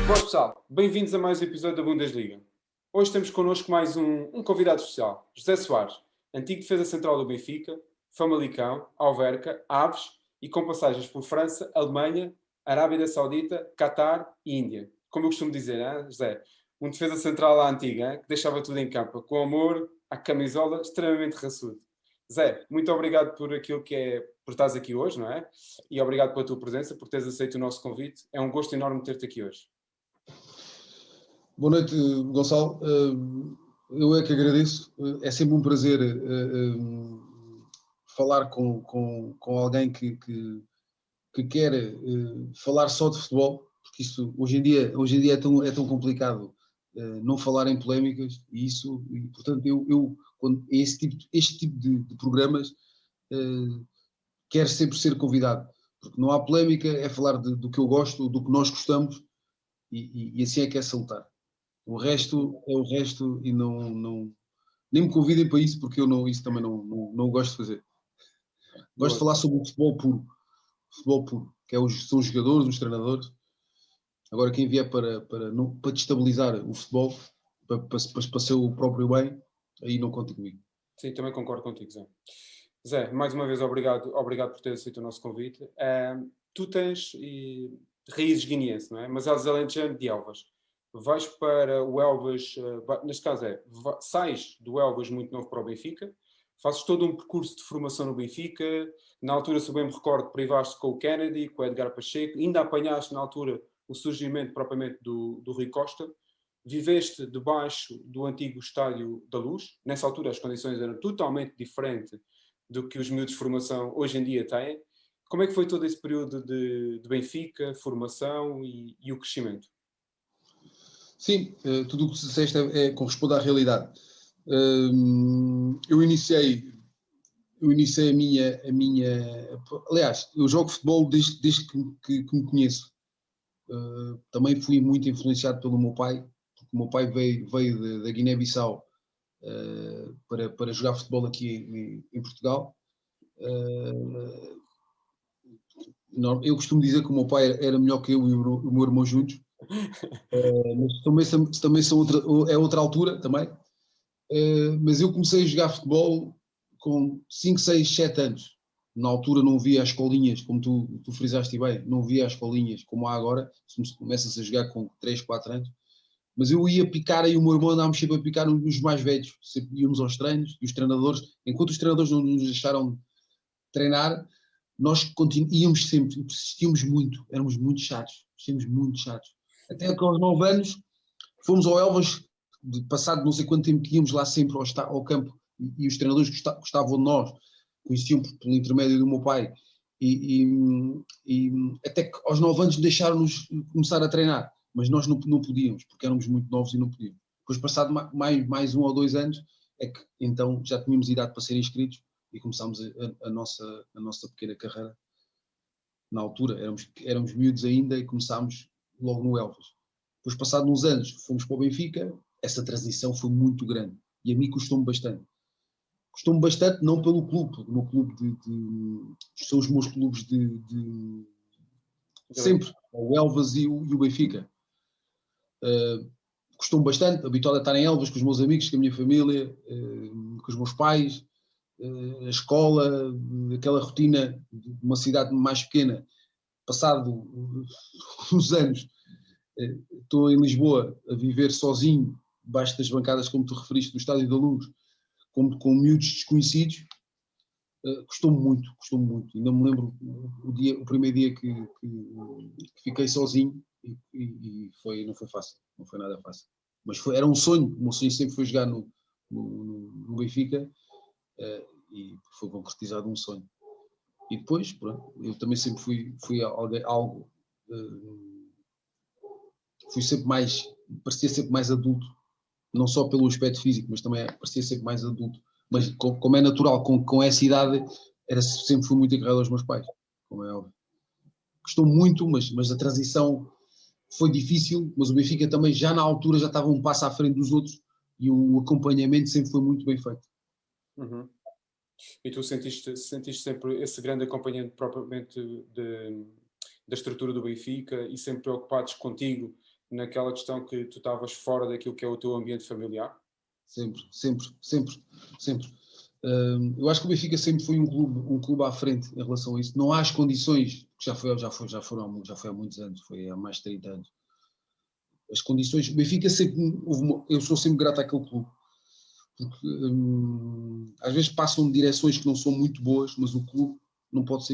Boas pessoal, bem-vindos a mais um episódio da Bundesliga. Hoje temos connosco mais um convidado especial, José Soares, antigo defesa central do Benfica, Famalicão, Alverca, Aves e com passagens por França, Alemanha, Arábia Saudita, Catar e Índia. Como eu costumo dizer, hein, José? Um defesa central à antiga, hein, que deixava tudo em campo, com amor, à camisola, extremamente raçudo. Zé, muito obrigado por aquilo por estares aqui hoje, não é? E obrigado pela tua presença, por teres aceito o nosso convite. É um gosto enorme ter-te aqui hoje. Boa noite, Gonçalo. Eu é que agradeço. É sempre um prazer falar com alguém que quer falar só de futebol, porque isso hoje em dia é tão complicado não falar em polémicas, e portanto, quando este tipo de programas quero sempre ser convidado, porque não há polémica, é falar do que eu gosto, do que nós gostamos, e assim é que é salutar. O resto é o resto e nem me convidem para isso, porque isso também não gosto de fazer. Gosto de falar sobre o futebol puro, que são os jogadores, os treinadores. Agora quem vier para destabilizar o futebol, para ser o próprio bem, aí não conta comigo. Sim, também concordo contigo, Zé. Zé, mais uma vez obrigado por ter aceito o nosso convite. Tu tens raízes guineenses, não é? Mas és alentejano de Elvas. Vais para o Elvas, neste caso sais do Elvas muito novo para o Benfica, fazes todo um percurso de formação no Benfica, na altura, se eu bem me recordo, privaste com o Kennedy, com o Edgar Pacheco, ainda apanhaste na altura o surgimento propriamente do Rui Costa, viveste debaixo do antigo Estádio da Luz, nessa altura as condições eram totalmente diferentes do que os miúdos de formação hoje em dia têm. Como é que foi todo esse período de Benfica, formação e o crescimento? Sim, tudo o que disseste corresponde à realidade. Eu iniciei a minha. Aliás, eu jogo futebol desde que me conheço. Também fui muito influenciado pelo meu pai, porque o meu pai veio da Guiné-Bissau para jogar futebol aqui em Portugal. Eu costumo dizer que o meu pai era melhor que eu e o meu irmão juntos, mas também é outra altura também. Mas eu comecei a jogar futebol com 5, 6, 7 anos. Na altura não havia as escolinhas, como tu frisaste bem, não havia as escolinhas como há agora, começas a jogar com 3, 4 anos. Mas eu ia picar e o meu irmão andávamos sempre a picar nos mais velhos, sempre íamos aos treinos e os treinadores, enquanto os treinadores não nos deixaram treinar, nós íamos sempre, persistíamos muito, éramos muito chatos, muito chatos. Até que aos 9 anos fomos ao Elvas, passado não sei quanto tempo que íamos lá sempre ao campo, e os treinadores gostavam de nós, conheciam pelo intermédio do meu pai, e até que aos 9 anos deixaram-nos começar a treinar, mas nós não podíamos, porque éramos muito novos e não podíamos. Depois, passado mais 1 ou 2 anos, é que então já tínhamos idade para ser inscritos e começámos a nossa pequena carreira. Na altura éramos miúdos ainda e começámos logo no Elvas. Depois, passado uns anos, fomos para o Benfica. Essa transição foi muito grande e a mim custou-me bastante. Custou-me bastante, não pelo clube, o meu clube são os meus clubes de sempre, o Elvas e o Benfica. Custou-me bastante, habituado a estar em Elvas com os meus amigos, com a minha família, com os meus pais, a escola, aquela rotina de uma cidade mais pequena. Passado uns anos, estou em Lisboa a viver sozinho, debaixo das bancadas, como tu referiste, do Estádio da Luz, com miúdos desconhecidos. Custou-me muito. Ainda me lembro o primeiro dia que fiquei sozinho e não foi fácil, não foi nada fácil. Mas era um sonho, o meu sonho sempre foi jogar no Benfica, e foi concretizado um sonho. E depois, pronto, eu também sempre fui algo. Fui sempre parecia sempre mais adulto, não só pelo aspecto físico, mas também parecia sempre mais adulto. Mas como é natural, com essa idade, sempre fui muito agarrado aos meus pais, como é óbvio. Custou muito, mas a transição foi difícil, mas o Benfica também já na altura já estava um passo à frente dos outros e o acompanhamento sempre foi muito bem feito. Uhum. E tu sentiste sempre esse grande acompanhamento propriamente da estrutura do Benfica e sempre preocupados contigo naquela questão que tu estavas fora daquilo que é o teu ambiente familiar? Sempre, sempre, sempre, sempre. Eu acho que o Benfica sempre foi um clube à frente em relação a isso. Não há as condições, que já foi há muitos anos, foi há mais de 30 anos. As condições, o Benfica sempre, eu sou sempre grato àquele clube, porque às vezes passam direções que não são muito boas, mas o clube não pode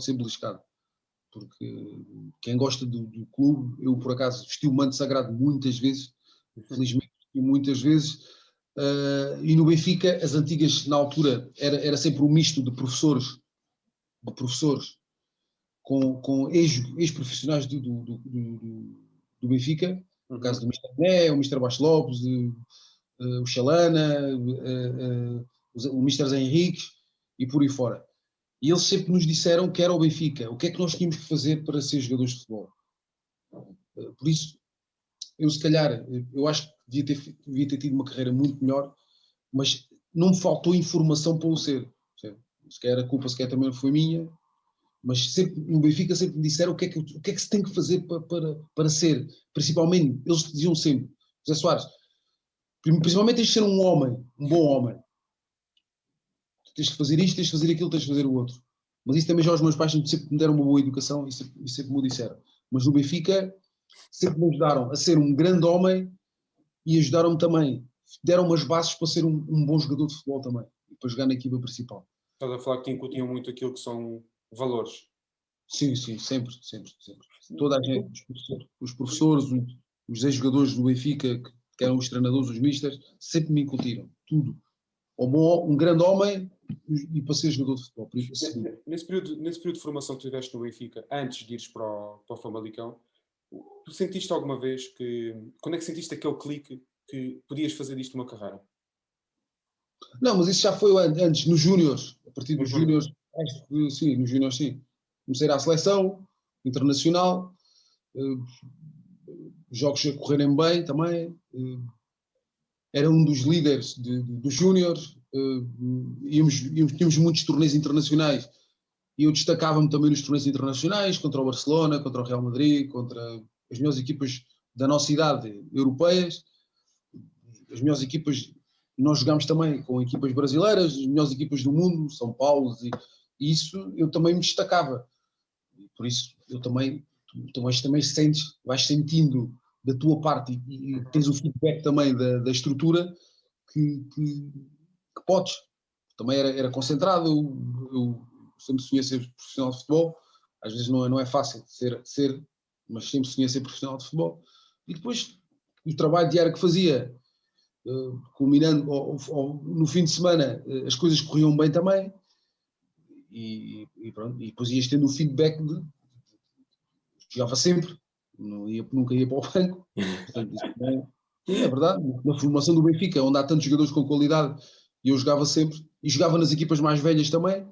ser beliscado. Porque quem gosta do clube, eu por acaso vesti o manto sagrado muitas vezes, felizmente muitas vezes, e no Benfica as antigas, na altura, era sempre um misto de professores com ex-profissionais do Benfica, no caso do Mr. Né, o Mr. Baixo Lopes, o Chalana, o Mr. Zé Henriques e por aí fora. E eles sempre nos disseram que era o Benfica, o que é que nós tínhamos que fazer para ser jogadores de futebol. Por isso, eu se calhar, eu acho que devia ter tido uma carreira muito melhor, mas não me faltou informação para o ser. Se calhar a culpa também não foi minha, mas sempre, no Benfica sempre me disseram o que é que se tem que fazer para ser. Principalmente, eles diziam sempre, José Soares, principalmente tens de ser um homem, um bom homem. Tens de fazer isto, tens de fazer aquilo, tens de fazer o outro. Mas isso também já os meus pais sempre me deram uma boa educação e sempre me o disseram. Mas no Benfica sempre me ajudaram a ser um grande homem e ajudaram-me também, deram-me as bases para ser um bom jogador de futebol também, e para jogar na equipa principal. Estás a falar que te incutiam muito aquilo que são valores. Sim, sempre. Toda a gente, os professores, os ex-jogadores do Benfica, que eram os treinadores, os misters, sempre me incutiram, tudo. Um grande homem e para ser jogador de futebol. Nesse período de formação que tu tiveste no Benfica, antes de ires para o Famalicão, tu sentiste alguma vez quando é que sentiste aquele clique que podias fazer disto uma carreira? Não, mas isso já foi antes, nos Júniores. A partir dos Júniores, acho que sim, nos Júniores sim. Comecei à seleção internacional, jogos a correrem bem também. Era um dos líderes dos Júniores. Tínhamos muitos torneios internacionais e eu destacava-me também nos torneios internacionais, contra o Barcelona, contra o Real Madrid, contra as melhores equipas da nossa idade europeias, as melhores equipas. Nós jogámos também com equipas brasileiras, as melhores equipas do mundo, São Paulo, e isso eu também me destacava. Por isso, tu também vais sentindo da tua parte e tens o feedback também da estrutura que podes. Também era concentrado, eu sempre sonhei ser profissional de futebol, às vezes não é fácil ser, mas sempre sonhei ser profissional de futebol. E depois, o trabalho diário que fazia, culminando no fim de semana, as coisas corriam bem também, e pronto, e depois ias tendo o feedback jogava sempre, nunca ia para o banco. Portanto, sim, é verdade. Na formação do Benfica, onde há tantos jogadores com qualidade, e eu jogava sempre, e jogava nas equipas mais velhas também,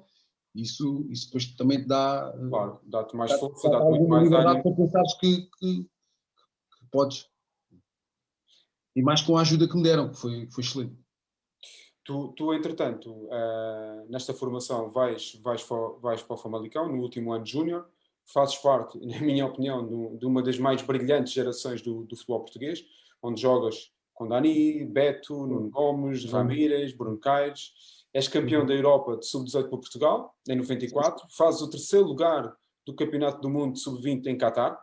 isso depois também te dá, claro, dá-te mais força, dá-te muito alguma mais liberdade ânimo. para pensares que podes. E mais com a ajuda que me deram, que foi excelente. Tu entretanto, nesta formação vais para o Famalicão, no último ano de Júnior, fazes parte, na minha opinião, de uma das mais brilhantes gerações do futebol português, onde jogas com Dani, Beto, Nuno Gomes, Ramírez, Bruno Caires, és campeão da Europa de Sub-18 para Portugal, em 94, fazes o terceiro lugar do Campeonato do Mundo de Sub-20 em Qatar.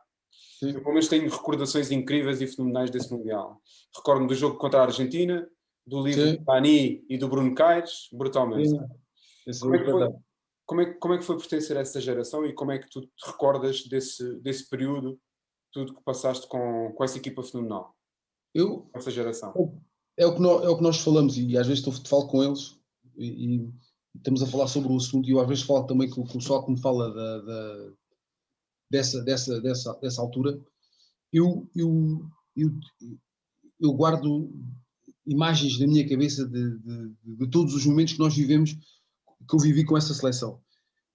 Eu, pelo menos, tenho recordações incríveis e fenomenais desse Mundial. Recordo-me do jogo contra a Argentina, do livro do Dani e do Bruno Caires, brutalmente. Como é que foi pertencer a essa geração e como é que tu te recordas desse período, tudo que passaste com essa equipa fenomenal? Essa geração. É o que nós falamos e às vezes falo com eles e estamos a falar sobre o assunto e eu às vezes falo também com o pessoal que me fala dessa altura. Eu guardo imagens na minha cabeça de todos os momentos que nós vivemos, que eu vivi com essa seleção.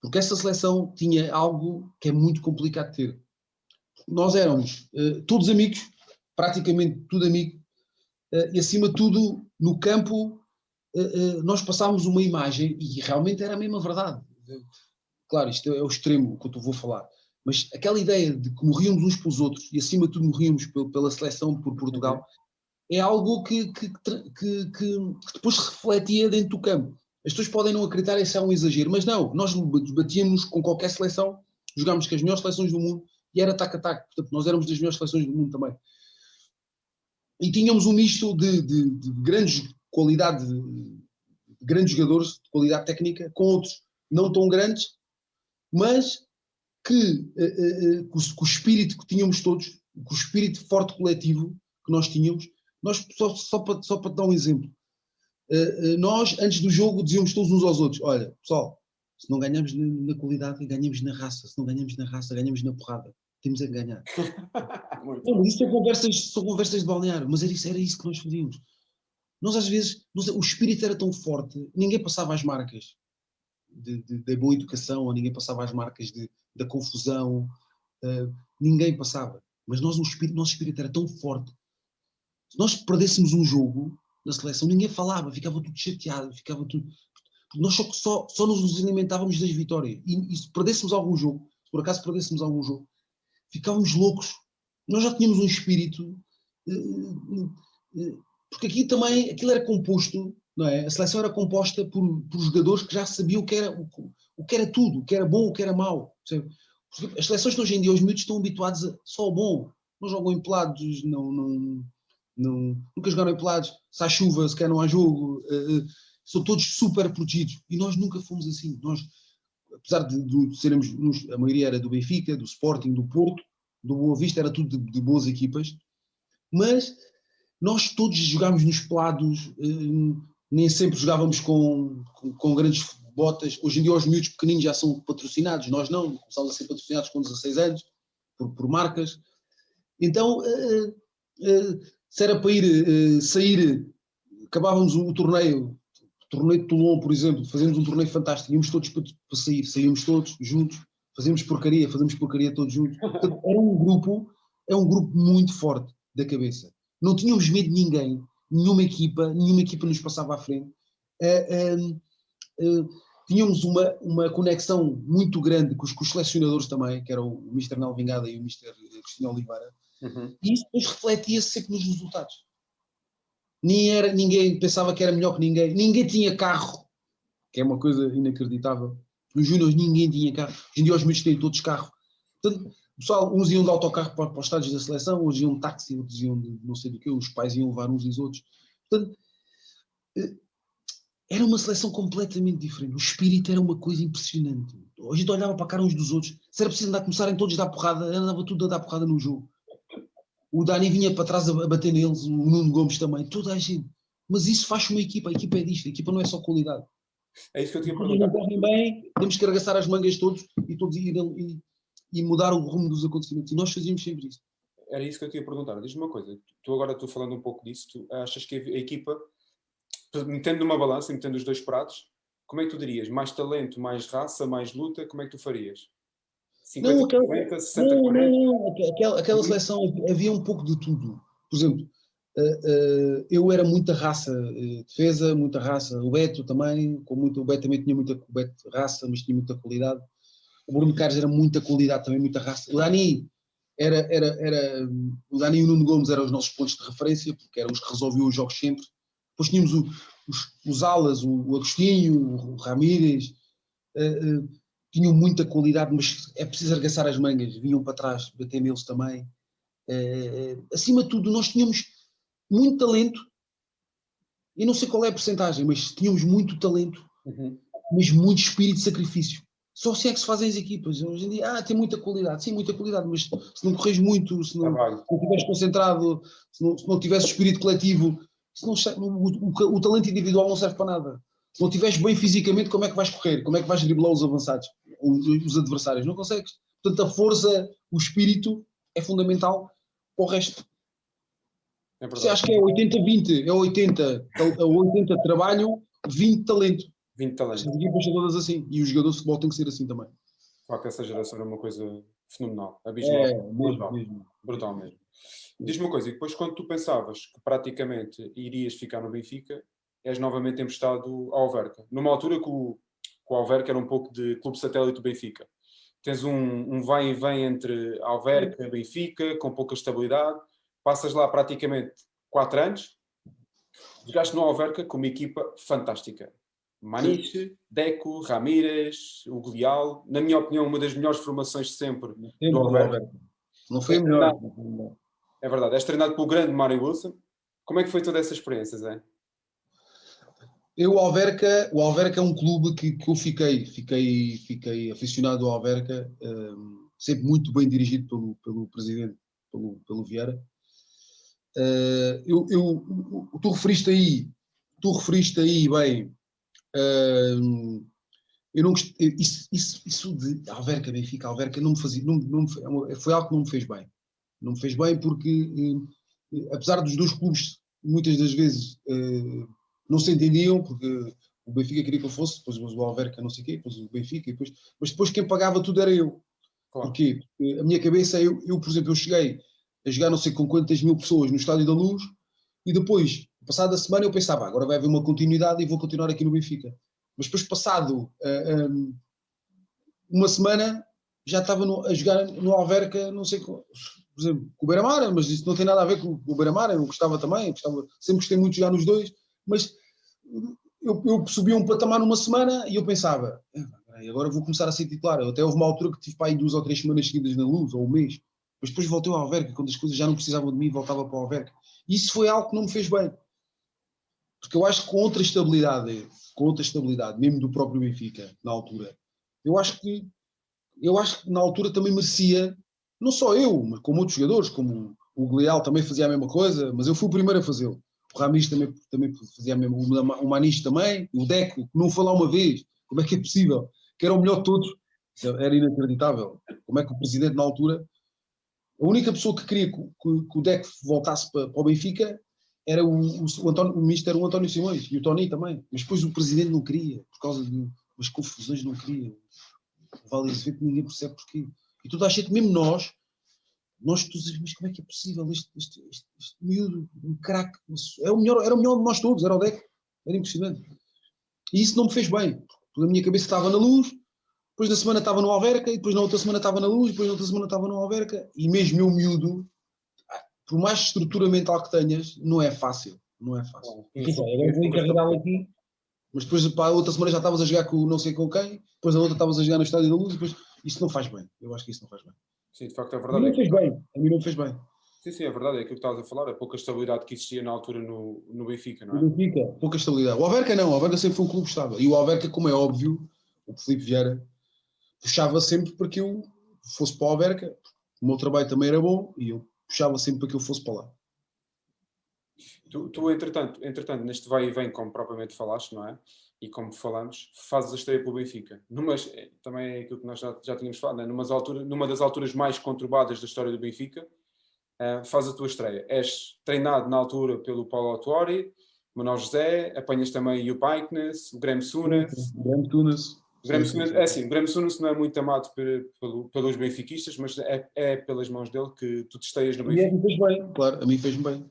Porque essa seleção tinha algo que é muito complicado de ter. Nós éramos todos amigos, praticamente tudo amigo, e acima de tudo, no campo, nós passámos uma imagem, e realmente era a mesma verdade. Claro, isto é o extremo que eu vou falar, Mas aquela ideia de que morríamos uns pelos outros e acima de tudo morríamos pela seleção, por Portugal, é algo que depois se refletia dentro do campo. As pessoas podem não acreditar que isso é um exagero, mas não, nós batíamos com qualquer seleção, jogámos com as melhores seleções do mundo e era tac-a-tac, portanto nós éramos das melhores seleções do mundo também. E tínhamos um misto de grandes qualidade, de grandes jogadores de qualidade técnica, com outros não tão grandes, mas que com o espírito que tínhamos todos, com o espírito forte coletivo que nós tínhamos, nós, só para te dar um exemplo, nós antes do jogo dizíamos todos uns aos outros, olha pessoal, se não ganhamos na qualidade, ganhamos na raça, se não ganhamos na raça, ganhamos na porrada, temos a ganhar. Não, mas isso são conversas de balneário, mas era isso que nós fazíamos. Nós às vezes, o espírito era tão forte, ninguém passava as marcas da boa educação, ou ninguém passava as marcas da confusão, ninguém passava. Mas nosso espírito era tão forte. Se nós perdêssemos um jogo na seleção, ninguém falava, ficava tudo chateado, ficava tudo... Nós só nos alimentávamos das vitórias. E se perdêssemos algum jogo, se por acaso perdêssemos algum jogo, ficávamos loucos. Nós já tínhamos um espírito... porque aqui também, aquilo era composto, não é? A seleção era composta por jogadores que já sabiam o que era tudo, o que era bom, o que era mau. As seleções de hoje em dia, os miúdos estão habituados só ao bom. Não jogam em pelados, nunca jogaram em pelados. Se há chuva, se quer não há jogo. São todos super protegidos. E nós nunca fomos assim. Nós, apesar de sermos, a maioria era do Benfica, do Sporting, do Porto, do Boa Vista, era tudo de boas equipas. Mas nós todos jogámos nos pelados, nem sempre jogávamos com grandes botas. Hoje em dia os miúdos pequeninos já são patrocinados, nós não, começámos a ser patrocinados com 16 anos, por marcas. Então, se era para sair, acabávamos o torneio de Toulon, por exemplo, fazíamos um torneio fantástico, íamos todos para sair, saíamos todos juntos, fazíamos porcaria todos juntos. Portanto, é um grupo muito forte da cabeça. Não tínhamos medo de ninguém, nenhuma equipa nos passava à frente. Tínhamos uma conexão muito grande com os selecionadores também, que era o Mr. Nel Vingada e o Mr. Cristina Oliveira, e isso depois refletia-se sempre nos resultados. Ninguém pensava que era melhor que ninguém tinha carro, que é uma coisa inacreditável. Nos Júniors ninguém tinha carro, hoje em dia os miúdos têm todos carro. Portanto, pessoal, uns iam de autocarro para os estádios da seleção, outros iam de táxi, outros iam de não sei do que, os pais iam levar uns e os outros. Portanto, era uma seleção completamente diferente. O espírito era uma coisa impressionante. A gente olhava para a cara uns dos outros. Se era preciso começarem todos a dar porrada, andava tudo a dar porrada no jogo. O Dani vinha para trás a bater neles, o Nuno Gomes também, toda a gente. Mas isso faz uma equipa, a equipa é disto, a equipa não é só qualidade. É isso que eu tinha perguntado. Quando não correm bem, temos que arregaçar as mangas todos e mudar o rumo dos acontecimentos. E nós fazíamos sempre isso. Era isso que eu tinha perguntado. Diz-me uma coisa, tu agora estou falando um pouco disso, tu achas que a equipa, metendo numa balança, metendo os dois pratos, como é que tu dirias? Mais talento, mais raça, mais luta, como é que tu farias? 50-50, 60-40? Aquela seleção havia um pouco de tudo. Por exemplo, eu era muita raça, defesa, muita raça. O Beto também, o Beto também tinha muita raça, mas tinha muita qualidade. O Bruno Carlos era muita qualidade, também muita raça. O Dani o Dani e o Nuno Gomes eram os nossos pontos de referência, porque eram os que resolviam os jogos sempre. Depois tínhamos os alas, o Agostinho, o Ramírez, tinham muita qualidade, mas é preciso arregaçar as mangas, vinham para trás, bater neles também. Acima de tudo, nós tínhamos muito talento, e não sei qual é a percentagem, mas tínhamos muito talento, mas muito espírito de sacrifício. Só assim é que se fazem as equipas. Hoje em dia, tem muita qualidade, sim, muita qualidade, mas se não corres muito, se não estiveres concentrado, se não tiveres espírito coletivo, o talento individual não serve para nada. Se não estiveres bem fisicamente, como é que vais correr? Como é que vais driblar os avançados, os adversários? Não consegues. Portanto, a força, o espírito é fundamental para o resto. Você acha que é 80-20, é 80 trabalho, 20 talento. 20 talentos. As equipas são todas assim. E os jogadores de futebol têm que ser assim também. Claro que essa geração era uma coisa fenomenal. Abismal. Brutal mesmo. Diz-me uma coisa, e depois quando tu pensavas que praticamente irias ficar no Benfica, és novamente emprestado ao Alverca. Numa altura que o Alverca era um pouco de clube satélite do Benfica. tens um vai e vem entre Alverca e Benfica, com pouca estabilidade, passas lá praticamente 4 anos, jogaste no Alverca com uma equipa fantástica. Maniche, Deco, Ramírez, o Glial, na minha opinião, uma das melhores formações de sempre do Alverca. Não foi a melhor. É verdade, és treinado pelo grande Mário Wilson. Como é que foi toda essa experiência, Zé? O Alverca é um clube que eu fiquei aficionado ao Alverca, sempre muito bem dirigido pelo presidente, pelo Vieira. Tu referiste aí bem, eu não isso de Alverca, Benfica, Alverca não me fazia, foi algo que não me fez bem. Não me fez bem porque, apesar dos dois clubes muitas das vezes não se entendiam, porque o Benfica queria que eu fosse, depois o Alverca não sei o quê, depois o Benfica, mas depois quem pagava tudo era eu. Claro. Porquê? Porque a minha cabeça, por exemplo, eu cheguei a jogar não sei com quantas mil pessoas no Estádio da Luz e depois, passada a semana, eu pensava, agora vai haver uma continuidade e vou continuar aqui no Benfica. Mas depois, passado uma semana, já estava a jogar no Alverca, não sei, por exemplo, com o Beira-Mar, mas isso não tem nada a ver com o Beira-Mar, eu gostava também, sempre gostei muito de jogar nos dois, mas eu subia um patamar numa semana e eu pensava, agora vou começar a ser titular. Até houve uma altura que tive para aí 2 ou 3 semanas seguidas na Luz, ou um mês, mas depois voltei ao Alverca, quando as coisas já não precisavam de mim, voltava para o Alverca. E isso foi algo que não me fez bem. Porque eu acho que com outra estabilidade, mesmo do próprio Benfica, na altura, eu acho que na altura também merecia, não só eu, mas como outros jogadores, como o Glial também fazia a mesma coisa, mas eu fui o primeiro a fazê-lo. O Ramires também fazia a mesma, o Maniche também, o Deco, que não foi lá uma vez, como é que é possível? Que era o melhor de todos, era inacreditável. Como é que o presidente na altura, a única pessoa que queria que o Deco voltasse para o Benfica era o Mister António Simões, e o Tony também, mas depois o presidente não queria, por causa de umas confusões, não queria. Vale isso, que ninguém percebe porquê. E tu dás jeito, mesmo nós tu dizes, mas como é que é possível este miúdo, um craque, era o melhor de nós todos, era o Deco, era impressionante. E isso não me fez bem, porque a minha cabeça estava na Luz, depois na semana estava no Alverca, e depois na outra semana estava na Luz, depois na outra semana estava no Alverca, e mesmo meu miúdo, por mais estrutura mental que tenhas, não é fácil. Não é fácil. Agora vou encarregá-lo aqui, mas depois para a outra semana já estavas a jogar com não sei com quem, depois a outra estavas a jogar no Estádio da Luz, depois isso não faz bem. Eu acho que isso não faz bem. Sim, de facto é verdade. A mim não fez bem. Sim, é verdade, é aquilo que estavas a falar, a pouca estabilidade que existia na altura no Benfica, não é? No Benfica, pouca estabilidade. O Alverca não, o Alverca sempre foi um clube estável. E o Alverca, como é óbvio, o Filipe Vieira puxava sempre para que eu fosse para o Alverca, o meu trabalho também era bom e eu puxava sempre para que eu fosse para lá. Tu entretanto, neste vai e vem, como propriamente falaste, não é? E como falamos, fazes a estreia pelo Benfica. Também é aquilo que nós já tínhamos falado, né? Numa das alturas mais conturbadas da história do Benfica, fazes a tua estreia. És treinado na altura pelo Paulo Autuori, Manuel José, apanhas também o Paiknes, o Graham Souness. O Graham Souness. O Graham Souness não é muito amado pelos benfiquistas, mas é pelas mãos dele que tu te estreias no Benfica. E a mim fez bem, claro, a mim fez-me bem.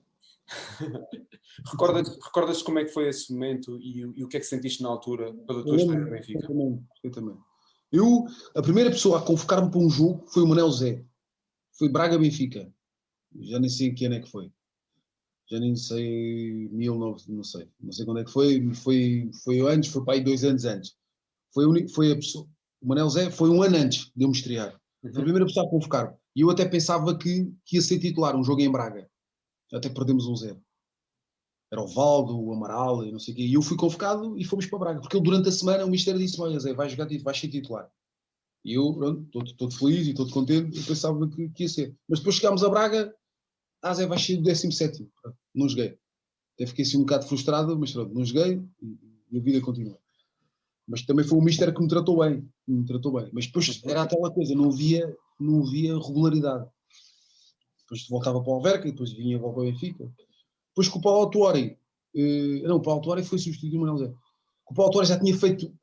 Recordas como é que foi esse momento e o que é que sentiste na altura pela tua estreia no Benfica? Perfeitamente. A primeira pessoa a convocar-me para um jogo foi o Manuel Zé. Foi Braga-Benfica. Já nem sei em que ano é que foi. Já nem sei, não sei quando é que foi. Foi antes, foi para aí 2 anos antes. Foi a pessoa. O Manuel Zé foi 1 ano antes de eu me estrear. Foi a primeira pessoa a convocar-me. E eu até pensava que ia ser titular um jogo em Braga. Até perdemos 1-0. Era o Valdo, o Amaral e não sei o quê. E eu fui convocado e fomos para Braga. Porque ele, durante a semana, o Mister disse: olha, Zé, vai ser titular. E eu, pronto, todo feliz e todo contente, eu pensava que ia ser. Mas depois chegámos a Braga, Zé, vai ser o 17º. Não joguei. Até fiquei assim um bocado frustrado, mas pronto, não joguei e a vida continua. Mas também foi o Mister que me tratou bem. Mas depois era aquela coisa, não havia regularidade. Depois voltava para o Alverca e depois vinha para o Benfica. Depois com o Paulo Autuori, o Paulo Autuori foi substituído do Manuel Zé. O Paulo Autuori já tinha feito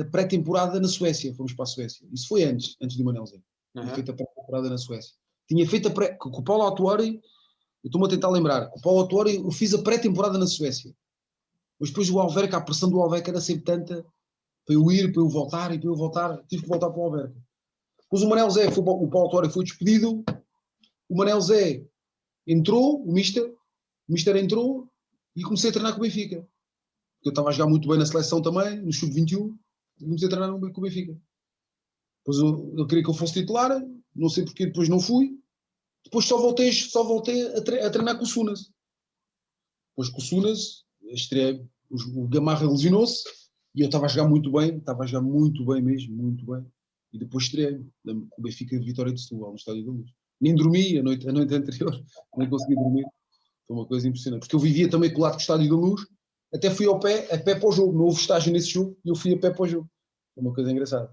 pré-temporada na Suécia, fomos para a Suécia. Isso foi antes do Manuel Zé. Tinha feito a pré-temporada na Suécia. Tinha feito com o Paulo Autuori, eu estou-me a tentar lembrar, com o Paulo Autuori eu fiz a pré-temporada na Suécia. Mas depois o Alverca, a pressão do Alverca era sempre tanta, para eu ir, para eu voltar, tive que voltar para o Alverca. Depois o Manel Zé, o Paulo Torre foi despedido, o Manel Zé entrou, o Mister entrou e comecei a treinar com o Benfica. Eu estava a jogar muito bem na seleção também, no Sub-21, e comecei a treinar com o Benfica. Depois eu queria que eu fosse titular, não sei porque depois não fui. Depois só voltei a treinar com o Sunas. Depois com o Sunas, o Gamarra lesionou-se e eu estava a jogar muito bem mesmo, muito bem. E depois estreiei-me com o Benfica de Vitória de Setúbal, no Estádio da Luz. Nem dormi a noite anterior, nem consegui dormir. Foi uma coisa impressionante. Porque eu vivia também colado com o Estádio da Luz, até fui a pé para o jogo. Não houve estágio nesse jogo e eu fui a pé para o jogo. Foi uma coisa engraçada.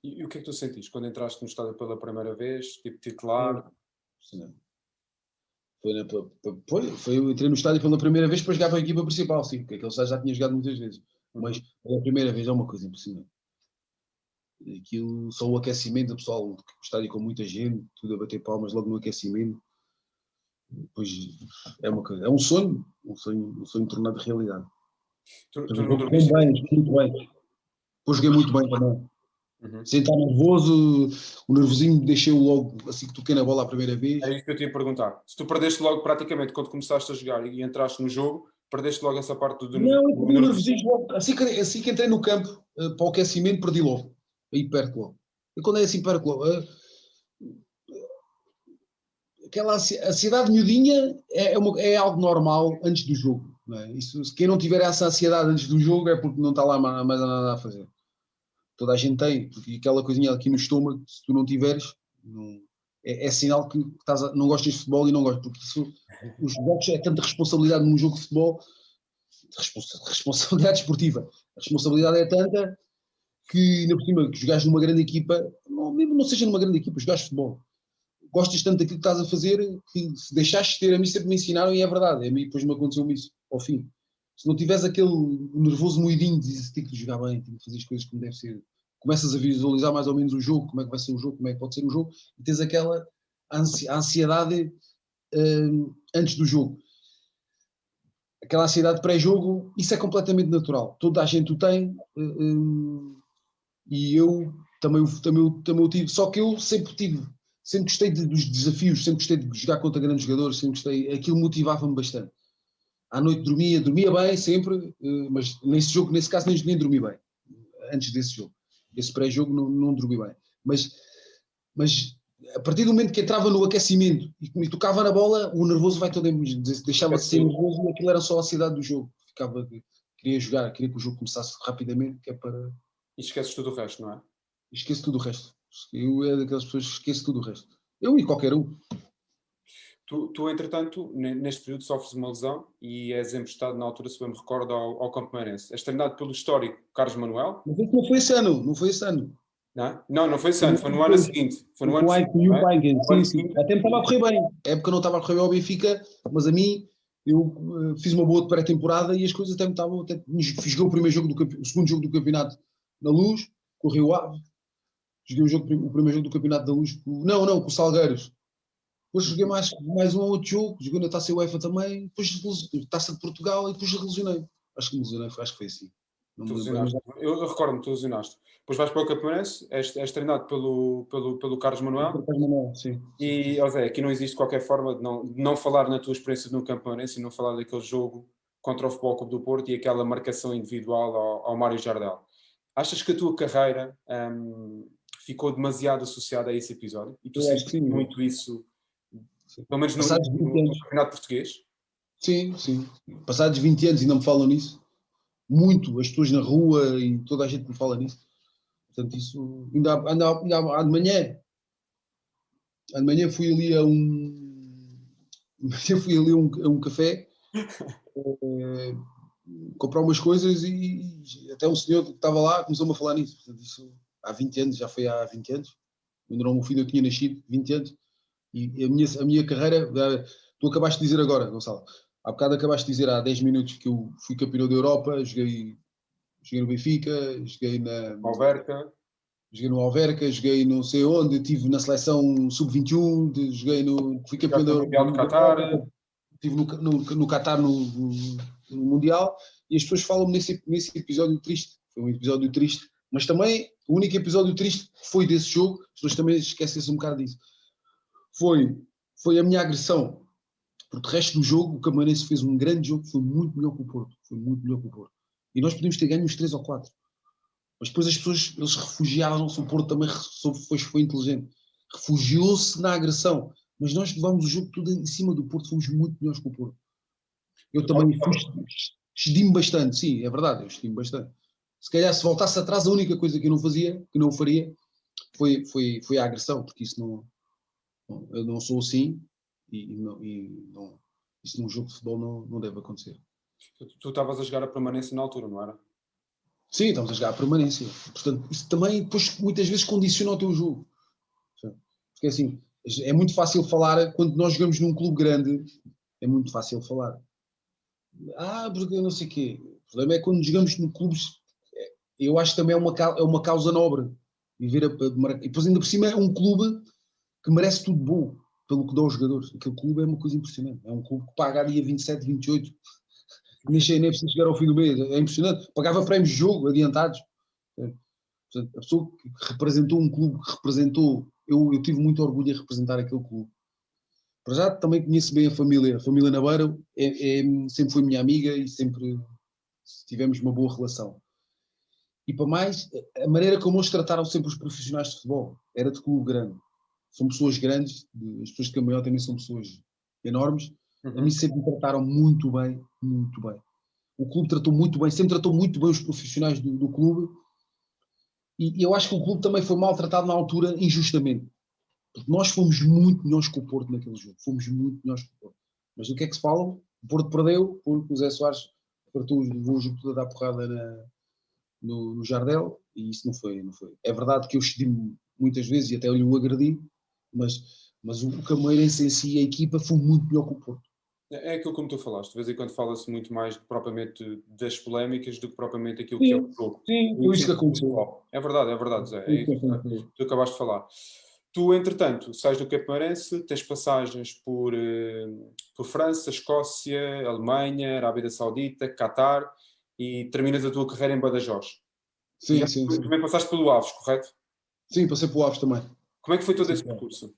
E o que é que tu sentiste quando entraste no estádio pela primeira vez, tipo titular? Eu entrei no estádio pela primeira vez para jogar para a equipa principal, sim, porque aquele estádio já tinha jogado muitas vezes. Mas pela primeira vez é uma coisa impressionante. Aquilo, só o aquecimento, o pessoal, o estádio com muita gente, tudo a bater palmas logo no aquecimento. Depois é uma coisa, é um sonho tornado realidade. Tu não dormiste? Muito bem. Depois joguei muito bem também. Sem estar nervoso, o nervosinho deixei-o logo, assim que toquei na bola a primeira vez. É isso que eu te ia perguntar. Se tu perdeste logo, praticamente, quando começaste a jogar e entraste no jogo, perdeste logo essa parte do Não, eu perdi o nervosismo logo. Assim que entrei no campo, para o aquecimento, perdi logo. Aí perto logo. E quando é assim perto logo, aquela ansiedade miudinha é algo normal antes do jogo. Não é? Isso, quem não tiver essa ansiedade antes do jogo é porque não está lá mais nada a fazer. Toda a gente tem, porque aquela coisinha aqui no estômago, se tu não tiveres, é sinal que não gostas de futebol e não gostas, porque os jogos é tanta responsabilidade num jogo de futebol, responsabilidade esportiva. A responsabilidade é tanta que, ainda por cima, que jogares numa grande equipa, mesmo não seja numa grande equipa, jogares futebol, gostas tanto daquilo que estás a fazer que se deixaste de ter, a mim sempre me ensinaram e é verdade, a mim depois me aconteceu isso, ao fim. Se não tiveres aquele nervoso moidinho, dizes que tem que jogar bem, tem que fazer as coisas como deve ser, começas a visualizar mais ou menos o jogo, como é que vai ser o jogo, como é que pode ser o jogo, e tens aquela ansiedade antes do jogo. Aquela ansiedade pré-jogo, isso é completamente natural. Toda a gente o tem, e eu também o tive, só que eu sempre gostei dos desafios, sempre gostei de jogar contra grandes jogadores, sempre gostei, aquilo motivava-me bastante. À noite dormia bem sempre, mas nesse caso nem dormi bem, antes desse jogo. Esse pré-jogo não dormi bem. Mas a partir do momento que entrava no aquecimento e tocava na bola, o nervoso vai todo, deixava de ser nervoso e aquilo era só a ansiedade do jogo. Queria jogar, queria que o jogo começasse rapidamente, que é para... E esqueces tudo o resto, não é? Esqueço tudo o resto. Eu é daquelas pessoas que esqueço tudo o resto. Eu e qualquer um. Tu, entretanto, neste período sofres uma lesão e és emprestado, na altura, se bem me recordo, ao Campomarense. És treinado pelo histórico Carlos Manuel. Mas isso não foi esse ano. Não foi esse ano, foi no ano seguinte. Foi no ano seguinte. Sim. Até me estava a correr bem. A época não estava a correr bem ao Benfica, mas a mim, eu fiz uma boa pré-temporada e as coisas até me estavam... Joguei o segundo jogo do campeonato na Luz, com o Rio Ave. Joguei o primeiro jogo do campeonato da Luz, com o Salgueiros. Depois joguei mais um ou outro jogo, joguei na Taça UEFA também, depois Taça de Portugal e depois lesionei. Acho que foi assim. Eu recordo-me, tu lesionaste. Depois vais para o Campomarense, és treinado pelo Carlos Manuel. Sim. E, Zé, aqui não existe qualquer forma de não falar na tua experiência no Campomarense e não falar daquele jogo contra o Futebol Clube do Porto e aquela marcação individual ao Mário Jardel. Achas que a tua carreira ficou demasiado associada a esse episódio? E tu sentes muito isso, pelo menos no campeonato português? Sim. Passados 20 anos ainda me falam nisso. Muito, as pessoas na rua e toda a gente me fala nisso. Portanto, isso... Ainda de manhã fui ali a um café comprar umas coisas e até um senhor que estava lá começou-me a falar nisso. Portanto, isso há 20 anos, já foi há 20 anos. Quando o meu filho eu tinha nascido, 20 anos. E a minha carreira, tu acabaste de dizer agora, Gonçalo, há bocado acabaste de dizer há 10 minutos que eu fui campeão da Europa, joguei no Benfica, joguei no Alverca, joguei não sei onde, estive na seleção sub-21, fui campeão da Europa, estive no Qatar no Mundial, e as pessoas falam-me nesse episódio triste. Foi um episódio triste, mas também O único episódio triste foi desse jogo, as pessoas também esquecem-se um bocado disso, foi a minha agressão, porque o resto do jogo, o Camarense fez um grande jogo, foi muito melhor que o Porto, e nós podíamos ter ganho uns 3 ou 4, mas depois as pessoas, eles refugiaram-se, o Porto também foi inteligente, refugiou-se na agressão, mas nós levámos o jogo tudo em cima do Porto, fomos muito melhores que o Porto. Eu também excedi-me bastante, sim, é verdade, eu excedi-me bastante. Se calhar se voltasse atrás, a única coisa que eu não faria, foi a agressão, porque isso eu não sou assim, isso num jogo de futebol não deve acontecer. Tu estavas a jogar a permanência na altura, não era? Sim, estamos a jogar a permanência. Portanto, isso também depois muitas vezes condiciona o teu jogo. Porque assim, é muito fácil falar, quando nós jogamos num clube grande, é muito fácil falar. Porque eu não sei o quê. O problema é quando jogamos em clubes, eu acho que também é uma causa nobre. E depois ainda por cima é um clube que merece tudo bom, pelo que dá aos jogadores. Aquele clube é uma coisa impressionante. É um clube que paga a dia 27, 28, nem precisa chegar ao fim do mês. É impressionante. Pagava prémios de jogo adiantados. Portanto, a pessoa que representou um clube, eu tive muito orgulho em representar aquele clube. Para já também conheço bem a família Nabeiro, sempre foi minha amiga e sempre tivemos uma boa relação. E para mais, a maneira como eles trataram sempre os profissionais de futebol, era de clube grande. São pessoas grandes, as pessoas de Camaior também são pessoas enormes, a mim sempre me trataram muito bem, muito bem. O clube tratou muito bem, sempre tratou muito bem os profissionais do clube, e eu acho que o clube também foi maltratado na altura injustamente, porque nós fomos muito melhores que o Porto naquele jogo, fomos muito melhores que o Porto. Mas do que é que se fala? O Porto perdeu, porque o Zé Soares partiu o jogo todo a dar porrada no Jardel, e isso não foi. É verdade que eu excedi-me muitas vezes e até lhe o agredi, mas o Cameirense em si, a equipa, foi muito melhor que o Porto. É aquilo como tu falaste, de vez em quando fala-se muito mais propriamente das polémicas do que propriamente aquilo que é Sim, o jogo. sim, foi isso que aconteceu. É verdade, Zé. É isso que tu acabaste de falar. Tu, entretanto, sais do Cameirense, tens passagens por França, Escócia, Alemanha, Arábia Saudita, Catar e terminas a tua carreira em Badajoz. Sim. Também passaste pelo Aves, correto? Sim, passei pelo Aves também. Como é que foi todo esse percurso?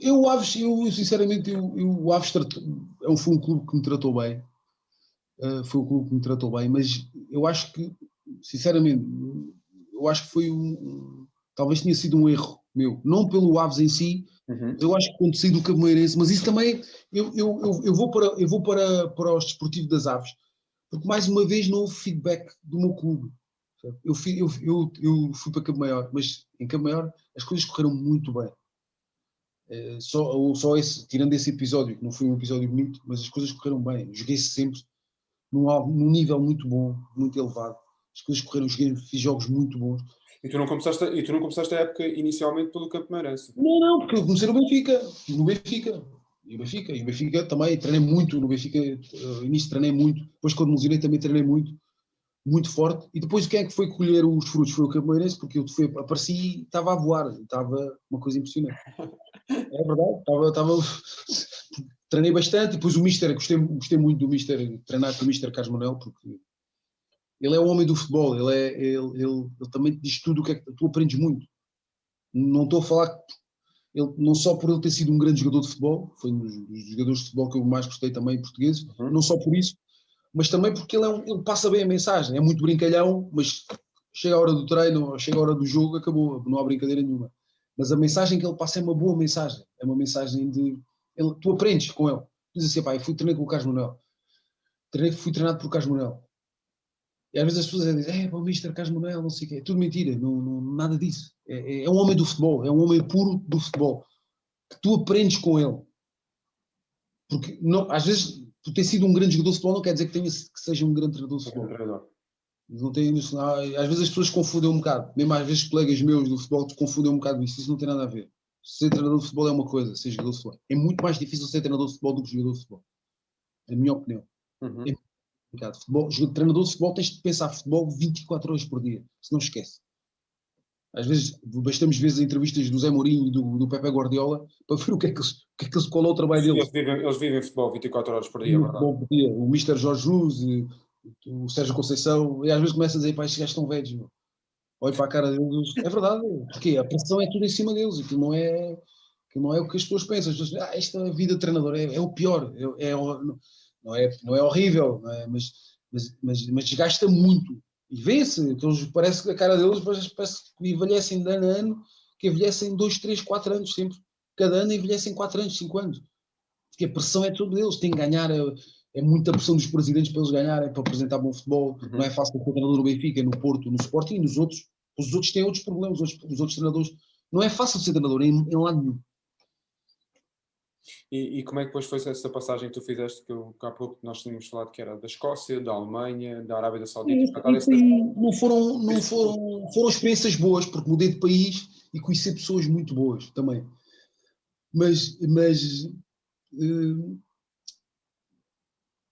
O Aves, sinceramente, o Aves foi um clube que me tratou bem. Foi um clube que me tratou bem, mas eu acho que, sinceramente, foi talvez tenha sido um erro meu. Não pelo Aves em si, mas eu acho que quando saí do Cameirense, mas isso também, eu vou para o Desportivo das Aves, porque mais uma vez não houve feedback do meu clube. Eu fui para Cabo Maior, mas em Cabo Maior as coisas correram muito bem. Tirando esse episódio, que não foi um episódio bonito, mas as coisas correram bem. Joguei sempre num nível muito bom, muito elevado. As coisas correram, fiz jogos muito bons. E tu não começaste a época inicialmente pelo Cameirense? Não, porque eu comecei no Benfica. E o Benfica também, treinei muito no Benfica, início treinei muito, depois quando me lesionei também treinei muito, muito forte, e depois quem é que foi colher os frutos? Foi o Cameirense, porque eu apareci e estava a voar, estava uma coisa impressionante. É verdade, treinei bastante, e depois o Mister, gostei muito do Mister, treinar com o Mister Carlos Manuel, porque ele é o homem do futebol, ele também te diz tudo o que é que tu aprendes muito. Não estou a falar, não só por ele ter sido um grande jogador de futebol, foi um dos jogadores de futebol que eu mais gostei também, portugueses, não só por isso, mas também porque ele passa bem a mensagem, é muito brincalhão, mas chega a hora do treino, chega a hora do jogo, acabou, não há brincadeira nenhuma. Mas a mensagem que ele passa é uma boa mensagem, é uma mensagem tu aprendes com ele. Diz assim, pá, eu fui treinar com o Carlos Manuel, fui treinado por Carlos Manuel. E às vezes as pessoas dizem, o Mister Carlos Manuel, não sei o quê, é tudo mentira, nada disso. É um homem do futebol, é um homem puro do futebol, que tu aprendes com ele. Porque às vezes, tu ter sido um grande jogador de futebol não quer dizer que seja um grande treinador de futebol. Não tem, às vezes as pessoas confundem um bocado, mesmo às vezes colegas meus do futebol confundem um bocado isso não tem nada a ver. Ser treinador de futebol é uma coisa, ser jogador de futebol. É muito mais difícil ser treinador de futebol do que jogador de futebol. É a minha opinião. Treinador de futebol tens de pensar futebol 24 horas por dia, se não esquece. Às vezes, bastamos ver as entrevistas do Zé Mourinho e do Pepe Guardiola para ver qual é o trabalho deles. Eles vivem futebol 24 horas por dia, é verdade. O Mister Jorge Jesus, o Sérgio Conceição, e às vezes começa a dizer, pá, estes gajos estão velhos. olho para a cara deles, é verdade, porque a pressão é tudo em cima deles, aquilo não é o que as pessoas pensam. As pessoas dizem, esta vida de treinador é o pior, não é horrível, não é? Mas desgasta muito. E vê-se, que parece que a cara deles parece que envelhecem de ano a ano, que envelhecem 2, 3, 4 anos sempre. Cada ano envelhecem 4 anos, 5 anos. Porque a pressão é tudo deles, têm que ganhar, é muita pressão dos presidentes para eles ganharem, para apresentar bom futebol. Não é fácil ser treinador no Benfica, no Porto, no Sporting e nos outros. Os outros têm outros problemas, os outros treinadores. Não é fácil ser treinador em lado nenhum. E como é que depois foi essa passagem que tu fizeste, que há pouco nós tínhamos falado que era da Escócia, da Alemanha, da Arábia Saudita, E foi, não foram experiências boas, porque mudei de país e conheci pessoas muito boas também. Mas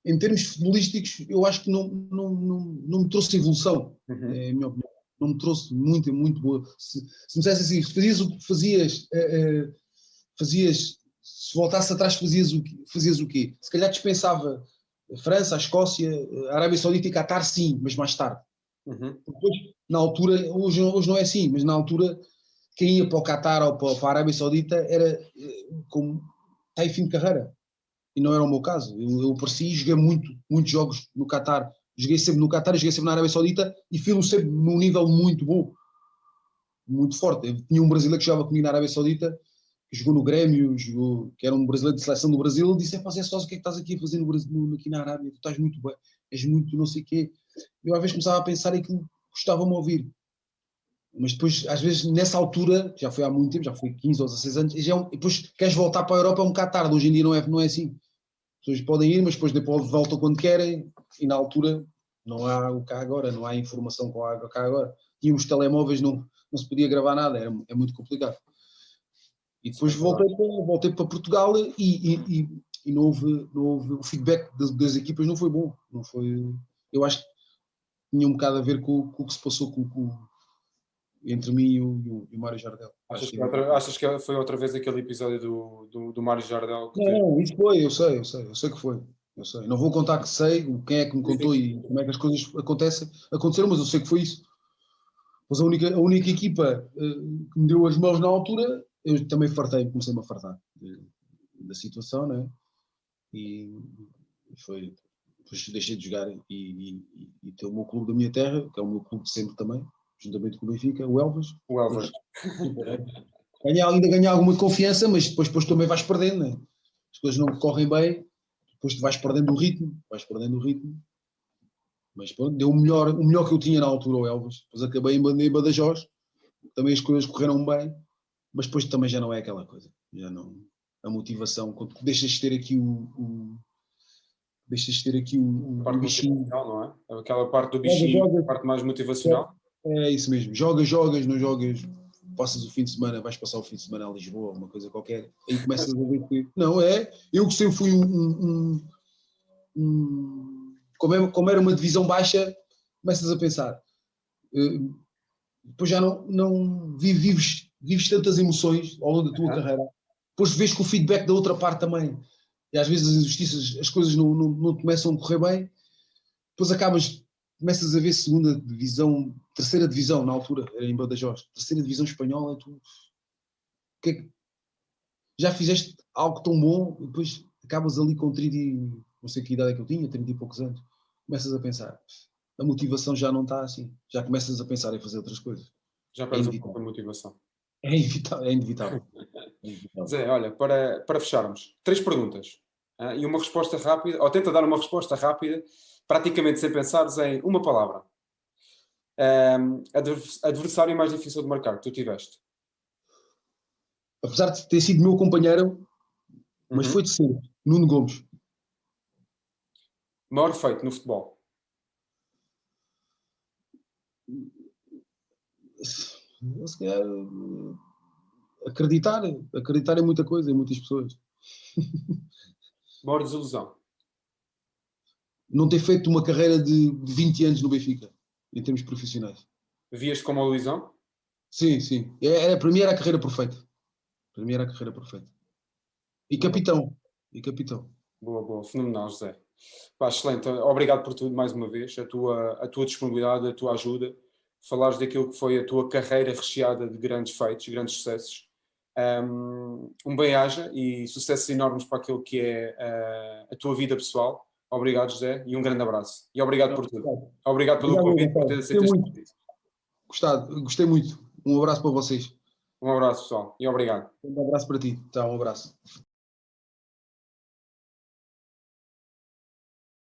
em termos futebolísticos, eu acho que não me trouxe evolução. É a minha opinião. Não me trouxe muito boa. Se me dissesse assim, fazias o que fazias, se voltasse atrás, fazias o quê? Se calhar dispensava a França, a Escócia, a Arábia Saudita e Qatar, sim, mas mais tarde. Depois, na altura, hoje não é assim, mas na altura, quem ia para o Qatar ou para a Arábia Saudita era como está em fim de carreira. E não era o meu caso. Eu apareci e joguei muitos jogos no Qatar. Joguei sempre no Qatar, joguei sempre na Arábia Saudita e fui sempre num nível muito bom, muito forte. Eu tinha um brasileiro que jogava comigo na Arábia Saudita, que jogou no Grêmio, que era um brasileiro de seleção do Brasil. Ele disse: Zé Sós, o que é que estás aqui a fazer no Brasil, aqui na Arábia? Tu estás muito bem, és muito não sei o quê. Eu às vezes começava a pensar e aquilo gostava-me ouvir. Mas depois, às vezes, nessa altura, já foi há muito tempo, já foi 15 ou 16 anos, e depois queres voltar para a Europa, é um bocado tarde. Hoje em dia não é assim. As pessoas podem ir, mas depois voltam quando querem, e na altura não há o cá agora, não há informação com a cá agora. Tínhamos telemóveis, não se podia gravar nada, é muito complicado. E depois voltei para Portugal e não houve o feedback das equipas, não foi bom. Não foi, eu acho que tinha um bocado a ver com o que se passou entre mim e o Mário Jardel. Achas que foi outra vez aquele episódio do Mário Jardel? Não, isso foi, eu sei que foi. Eu sei. Não vou contar que sei, quem é que me contou e como é que as coisas aconteceram, mas eu sei que foi isso. Pois a única equipa que me deu as mãos na altura, eu também comecei-me a fartar da situação, né? E foi. Depois deixei de jogar e ter o meu clube da minha terra, que é o meu clube de sempre também, juntamente com o Benfica, o Elvas. O Elvas. Ainda ganhar alguma confiança, mas depois também vais perdendo, né? As coisas não correm bem, depois tu vais perdendo o ritmo. Mas pronto, deu o melhor que eu tinha na altura ao Elvas. Depois acabei em Badajoz, também as coisas correram bem, mas depois também já não é aquela coisa. Já não, a motivação, quando deixas de ter aqui o Parte bichinho. motivacional, não é? Aquela parte do bichinho, a parte mais motivacional. É isso mesmo. Jogas, não jogas, passas o fim de semana, vais passar o fim de semana a Lisboa, uma coisa qualquer, aí começas a ver que. Não, eu que sempre fui como era uma divisão baixa, começas a pensar. Depois já não vives tantas emoções ao longo da tua carreira. Depois vês que o feedback da outra parte também. E às vezes as injustiças, as coisas não começam a correr bem. Depois começas a ver segunda divisão, terceira divisão na altura, era em Badajoz, terceira divisão espanhola, já fizeste algo tão bom, e depois acabas ali com 30, não sei que idade é que eu tinha, 30 e poucos anos, começas a pensar, a motivação já não está assim, já começas a pensar em fazer outras coisas. Já perdes um pouco a motivação. É inevitável. Zé, olha, para fecharmos, 3 perguntas e uma resposta rápida, ou tenta dar uma resposta rápida, praticamente sem pensares em uma palavra. Adversário mais difícil de marcar que tu tiveste? Apesar de ter sido meu companheiro, mas foi de ser Nuno Gomes. Maior feito no futebol? Se calhar, acreditar em muita coisa, em muitas pessoas. Maior desilusão? Não ter feito uma carreira de 20 anos no Benfica, em termos profissionais. Vias como a Luizão? Sim. Para mim era a carreira perfeita. E capitão. Boa, fenomenal, José. Pá, excelente, obrigado por tudo mais uma vez, a tua disponibilidade, a tua ajuda. falares daquilo que foi a tua carreira recheada de grandes feitos, grandes sucessos. Bem-aja e sucessos enormes para aquilo que é a tua vida pessoal. Obrigado, José, e um grande abraço. E obrigado por tudo. Obrigado pelo convite, por ter aceito este convite. Gostei muito. Um abraço para vocês. Um abraço, pessoal, e obrigado. Um abraço para ti. Tchau, um abraço.